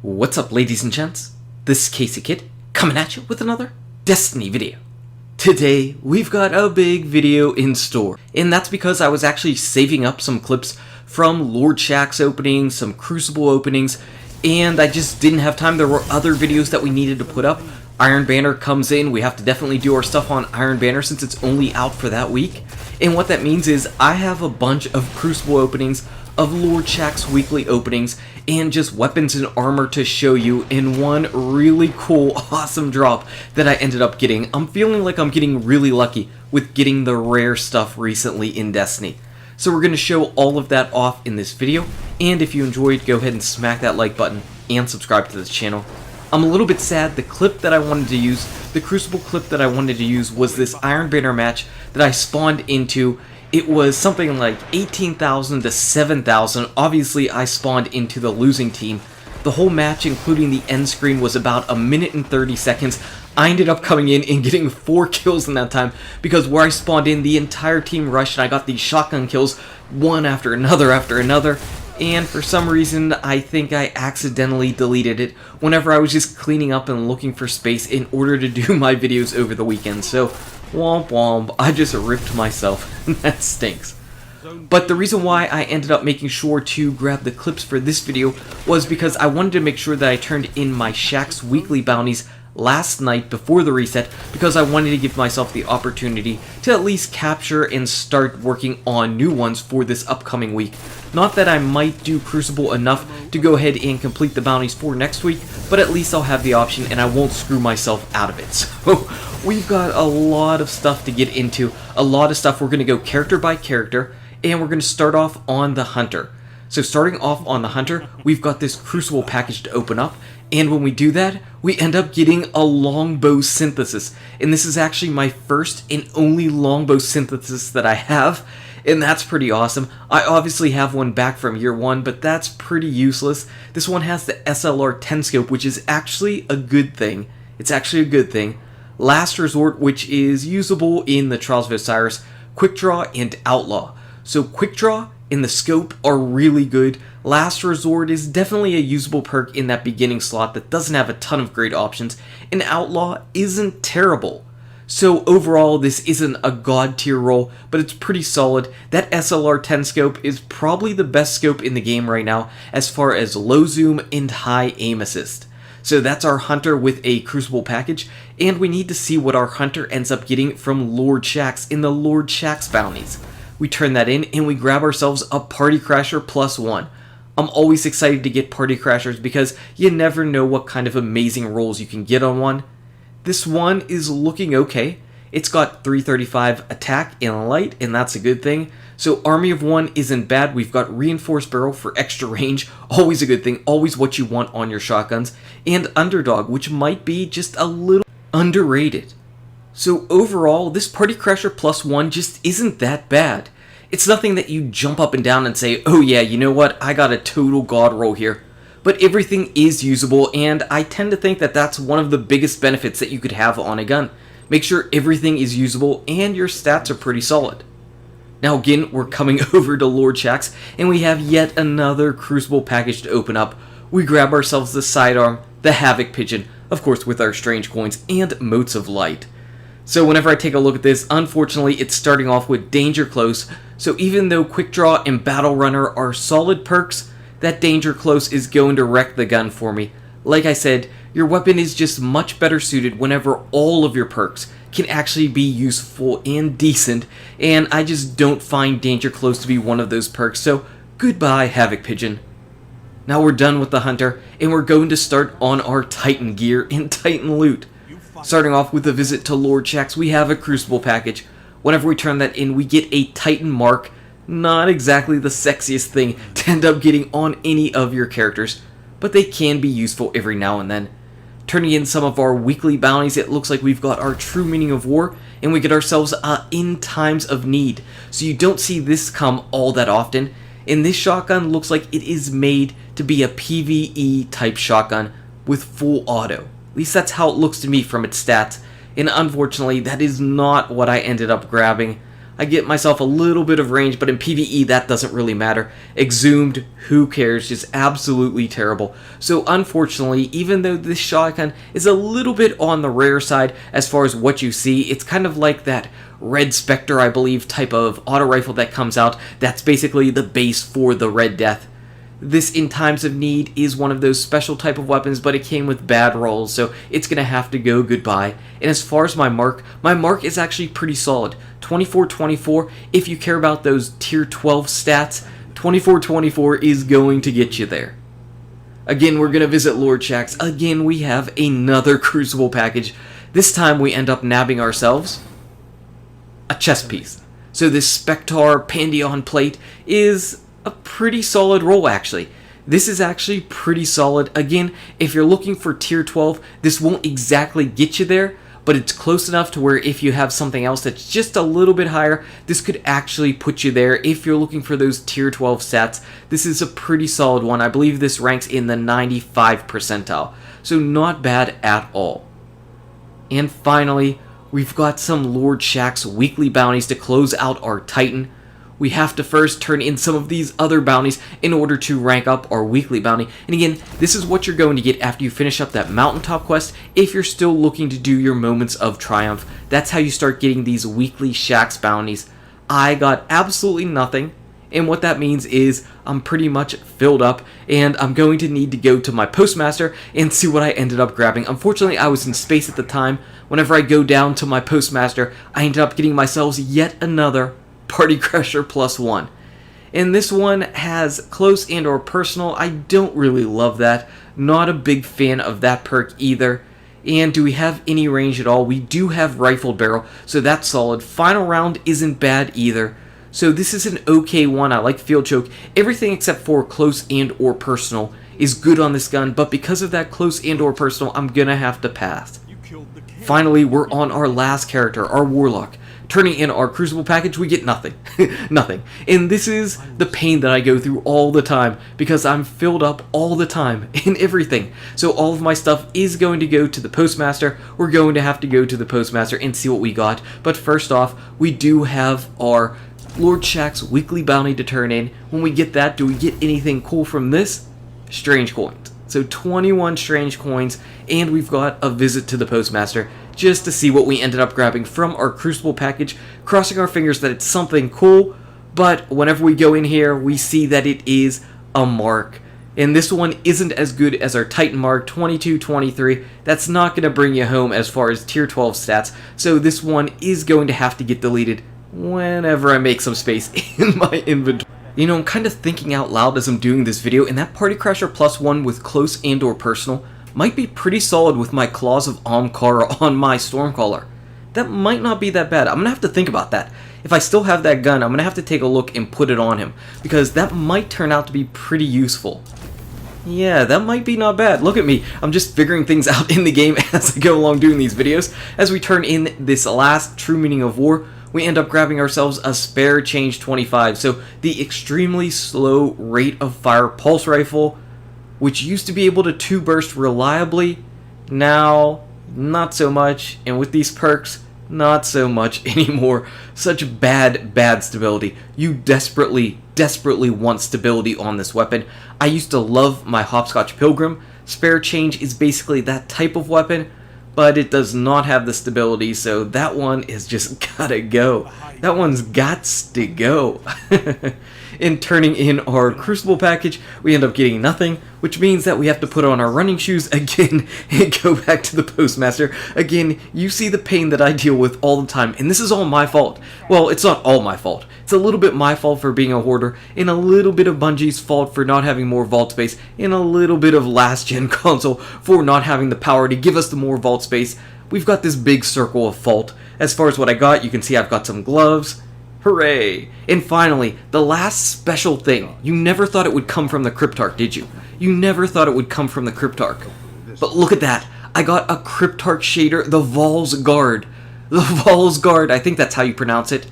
What's up, ladies and gents? This is KSigKid coming at you with another Destiny video. Today we've got a big video in store, and that's because I was actually saving up some clips from Lord Shaxx openings, some Crucible openings, and I just didn't have time. There were other videos that we needed to put up. Iron Banner comes in, we have to definitely do our stuff on Iron Banner since it's only out for that week. And what that means is I have a bunch of Crucible openings, of Lord Shaxx weekly openings, and just weapons and armor to show you in one really cool, awesome drop that I ended up getting. I'm feeling like I'm getting really lucky with getting the rare stuff recently in Destiny. So we're going to show all of that off in this video, and if you enjoyed, go ahead and smack that like button and subscribe to this channel. I'm a little bit sad. The clip that I wanted to use, the Crucible clip that I wanted to use, was this Iron Banner match that I spawned into. It was something like 18,000 to 7,000. Obviously, I spawned into the losing team. The whole match, including the end screen, was about 1 minute and 30 seconds. I ended up coming in and getting 4 kills in that time, because where I spawned in, the entire team rushed, and I got these shotgun kills, one after another, and for some reason, I think I accidentally deleted it whenever I was just cleaning up and looking for space in order to do my videos over the weekend. So, womp womp, I just ripped myself. That stinks. But the reason why I ended up making sure to grab the clips for this video was because I wanted to make sure that I turned in my Shaxx weekly bounties last night before the reset, because I wanted to give myself the opportunity to at least capture and start working on new ones for this upcoming week. Not that I might do Crucible enough to go ahead and complete the bounties for next week, but at least I'll have the option and I won't screw myself out of it. So we've got a lot of stuff to get into, a lot of stuff. We're going to go character by character, and we're going to start off on the Hunter. So starting off on the Hunter, we've got this Crucible package to open up, and when we do that, we end up getting a longbow synthesis. And this is actually my first and only longbow synthesis that I have, and that's pretty awesome. I obviously have one back from year 1, but that's pretty useless. This one has the SLR 10 scope, which is actually a good thing. It's actually a good thing. Last Resort, which is usable in the Trials of Osiris, Quick Draw, and Outlaw. So Quick Draw and the scope are really good. Last Resort is definitely a usable perk in that beginning slot that doesn't have a ton of great options, and Outlaw isn't terrible. So overall, this isn't a god tier roll, but it's pretty solid. That SLR 10 scope is probably the best scope in the game right now as far as low zoom and high aim assist. So that's our Hunter with a Crucible package, and we need to see what our Hunter ends up getting from Lord Shaxx in the Lord Shaxx bounties. We turn that in and we grab ourselves a Party Crasher +1. I'm always excited to get Party Crashers because you never know what kind of amazing rolls you can get on one. This one is looking okay. It's got 335 attack and light, and that's a good thing. So Army of 1 isn't bad. We've got Reinforced Barrel for extra range, always a good thing, always what you want on your shotguns, and Underdog, which might be just a little underrated. So overall, this Party Crasher +1 just isn't that bad. It's nothing that you jump up and down and say, oh yeah, you know what, I got a total god roll here. But everything is usable, and I tend to think that that's one of the biggest benefits that you could have on a gun. Make sure everything is usable and your stats are pretty solid. Now again, we're coming over to Lord Shaxx, and we have yet another Crucible package to open up. We grab ourselves the sidearm, the Havoc Pigeon, of course with our strange coins, and Motes of Light. So whenever I take a look at this, unfortunately it's starting off with Danger Close, so even though Quick Draw and Battle Runner are solid perks, that Danger Close is going to wreck the gun for me. Like I said, your weapon is just much better suited whenever all of your perks can actually be useful and decent, and I just don't find Danger Close to be one of those perks, so goodbye Havoc Pigeon. Now we're done with the Hunter, and we're going to start on our Titan gear and Titan loot. Starting off with a visit to Lord Shaxx, we have a Crucible package. Whenever we turn that in, we get a Titan mark. Not exactly the sexiest thing to end up getting on any of your characters, but they can be useful every now and then. Turning in some of our weekly bounties, it looks like we've got our True Meaning of War, and we get ourselves a In Times of Need. So you don't see this come all that often, and this shotgun looks like it is made to be a PvE type shotgun with full auto. At least that's how it looks to me from its stats, and unfortunately that is not what I ended up grabbing. I get myself a little bit of range, but in PvE that doesn't really matter. Exhumed, who cares, just absolutely terrible. So unfortunately, even though this shotgun is a little bit on the rare side as far as what you see, it's kind of like that Red Spectre, I believe, type of auto rifle that comes out. That's basically the base for the Red Death. This, in times of need, is one of those special type of weapons, but it came with bad rolls, so it's going to have to go goodbye. And as far as my mark is actually pretty solid. 24-24, if you care about those tier 12 stats, 24-24 is going to get you there. Again, we're going to visit Lord Shaxx. Again, we have another Crucible package. This time we end up nabbing ourselves a chest piece. So this Spectre Pandion plate is a pretty solid roll, actually. This is actually pretty solid. Again, if you're looking for tier 12, this won't exactly get you there, but it's close enough to where if you have something else that's just a little bit higher, this could actually put you there. If you're looking for those tier 12 stats, this is a pretty solid one. I believe this ranks in the 95th percentile, so not bad at all. And finally, we've got some Lord Shaxx weekly bounties to close out our Titan. We have to first turn in some of these other bounties in order to rank up our weekly bounty. And again, this is what you're going to get after you finish up that mountaintop quest if you're still looking to do your moments of triumph. That's how you start getting these weekly Shaxx bounties. I got absolutely nothing, and what that means is I'm pretty much filled up, and I'm going to need to go to my postmaster and see what I ended up grabbing. Unfortunately, I was in space at the time. Whenever I go down to my postmaster, I ended up getting myself yet another Party Crusher +1. And this one has close and or personal. I don't really love that. Not a big fan of that perk either. And do we have any range at all? We do have rifled barrel, so that's solid. Final round isn't bad either. So this is an okay one. I like field choke. Everything except for close and or personal is good on this gun, but because of that close and or personal, I'm gonna have to pass. Finally, we're on our last character, our Warlock. Turning in our Crucible package, we get nothing. Nothing. And this is the pain that I go through all the time, because I'm filled up all the time in everything. So all of my stuff is going to go to the postmaster. We're going to have to go to the postmaster and see what we got. But first off, we do have our Lord Shaxx weekly bounty to turn in. When we get that, do we get anything cool from this? Strange coins. So 21 strange coins, and we've got a visit to the postmaster just to see what we ended up grabbing from our Crucible package, crossing our fingers that it's something cool. But whenever we go in here, we see that it is a mark, and this one isn't as good as our Titan mark 22-23. That's not going to bring you home as far as tier 12 stats, so this one is going to have to get deleted whenever I make some space in my inventory. You know, I'm kind of thinking out loud as I'm doing this video, and that Party Crusher +1 with close and or personal might be pretty solid with my Claws of Ahamkara on my Stormcaller. That might not be that bad. I'm going to have to think about that. If I still have that gun, I'm going to have to take a look and put it on him, because that might turn out to be pretty useful. Yeah, that might be not bad. Look at me. I'm just figuring things out in the game as I go along doing these videos. As we turn in this last true meaning of war, we end up grabbing ourselves a spare change 25. So the extremely slow rate of fire pulse rifle, which used to be able to 2-burst reliably, now not so much, and with these perks, not so much anymore. Such bad stability. You desperately want stability on this weapon. I used to love my Hopscotch Pilgrim. Spare change is basically that type of weapon, but it does not have the stability, so that one is just gotta go. That one's gots to go. In turning in our Crucible package, we end up getting nothing, which means that we have to put on our running shoes again and go back to the postmaster. Again, you see the pain that I deal with all the time, and this is all my fault. Well, it's not all my fault. It's a little bit my fault for being a hoarder, and a little bit of Bungie's fault for not having more vault space, and a little bit of last-gen console for not having the power to give us the more vault space. We've got this big circle of fault. As far as what I got, you can see I've got some gloves. Hooray! And finally, the last special thing. You never thought it would come from the Cryptarch, did you? You never thought it would come from the Cryptarch. But look at that. I got a Cryptarch shader, the Val's Guard. The Val's Guard, I think that's how you pronounce it.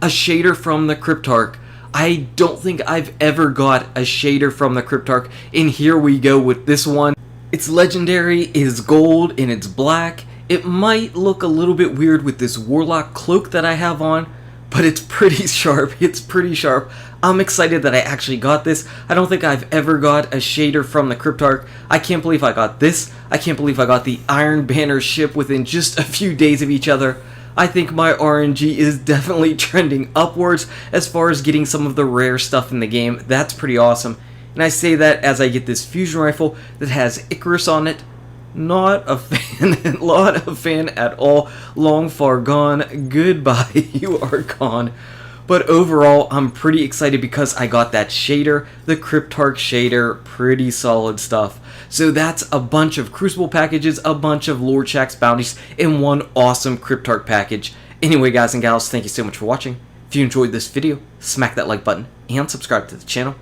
A shader from the Cryptarch. I don't think I've ever got a shader from the Cryptarch, and here we go with this one. It's legendary, it is gold, and it's black. It might look a little bit weird with this Warlock cloak that I have on, but it's pretty sharp. It's pretty sharp. I'm excited that I actually got this. I don't think I've ever got a shader from the Cryptarch. I can't believe I got this. I can't believe I got the Iron Banner ship within just a few days of each other. I think my RNG is definitely trending upwards as far as getting some of the rare stuff in the game. That's pretty awesome. And I say that as I get this fusion rifle that has Icarus on it. Not a fan, not a fan at all. Long far gone. Goodbye, you are gone. But overall, I'm pretty excited because I got that shader, the Cryptarch shader, pretty solid stuff. So that's a bunch of Crucible packages, a bunch of Lord Shaxx bounties, and one awesome Cryptarch package. Anyway, guys and gals, thank you so much for watching. If you enjoyed this video, smack that like button and subscribe to the channel.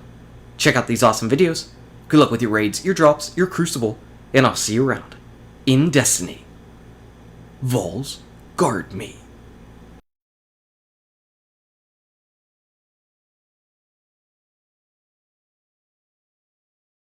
Check out these awesome videos. Good luck with your raids, your drops, your Crucible, and I'll see you around in Destiny. Vols, guard me.